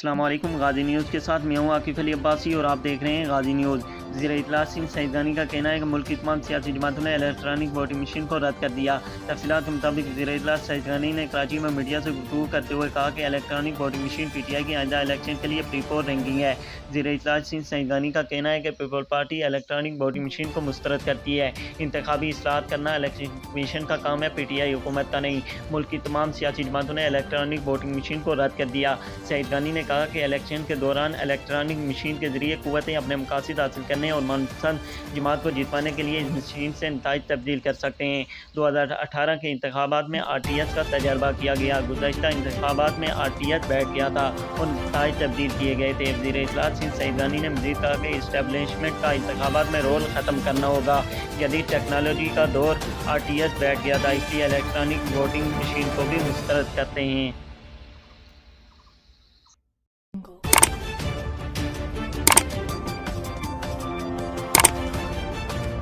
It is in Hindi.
अस्सलाम वालेकुम। गाज़ी न्यूज़ के साथ मैं हूँ आकिफ़ अली अब्बासी और आप देख रहे हैं गाज़ी न्यूज़। वज़ीर इत्तलात सिंध सईदानी का कहना है कि मुल्क की तमाम सियासी जमातों ने इलेक्ट्रॉनिक वोटिंग मशीन को रद्द कर दिया। तफसीलात के मुताबिक वज़ीर इत्तलात सईदानी ने कराची में मीडिया से गुफ्तगू करते हुए कहा कि इलेक्ट्रॉनिक वोटिंग मशीन PTI की आइंदा इलेक्शन के लिए प्री-पोल रैंकिंग है। वज़ीर इत्तलात सिंध सईदानी का कहना है कि people party electronic voting machine को मुस्तरद करती है। इंतखाबी इस्लाहत करना इलेक्शन कमीशन का काम है, PTI हुकूमत का नहीं। मुल्क की तमाम सियासी जमातों ने इलेक्ट्रॉनिक वोटिंग मशीन को रद्द कर दिया। सईदानी ने कहा कि इलेक्शन के दौरान इलेक्ट्रॉनिक मशीन के जरिए कुव्वतें अपने मकासद हासिल करने और मनपसंद जमात को जितवाने के लिए इस मशीन से नताइज तब्दील कर सकते हैं। 2018 के इंतखाबात में RTS का तजर्बा किया गया। गुज़श्ता इंतखाबात में RTS बैठ गया था और नताइज तब्दील किए गए थे। वज़ीर इत्तलात सिंध सईदानी ने मज़ीद कहा कि इस्टेब्लिशमेंट का इंतखाबात में रोल ख़त्म करना होगा। जदीद टेक्नोलॉजी का दौर, RTS बैठ गया था, इसलिए इलेक्ट्रॉनिक वोटिंग मशीन को भी मुस्तरद करते हैं।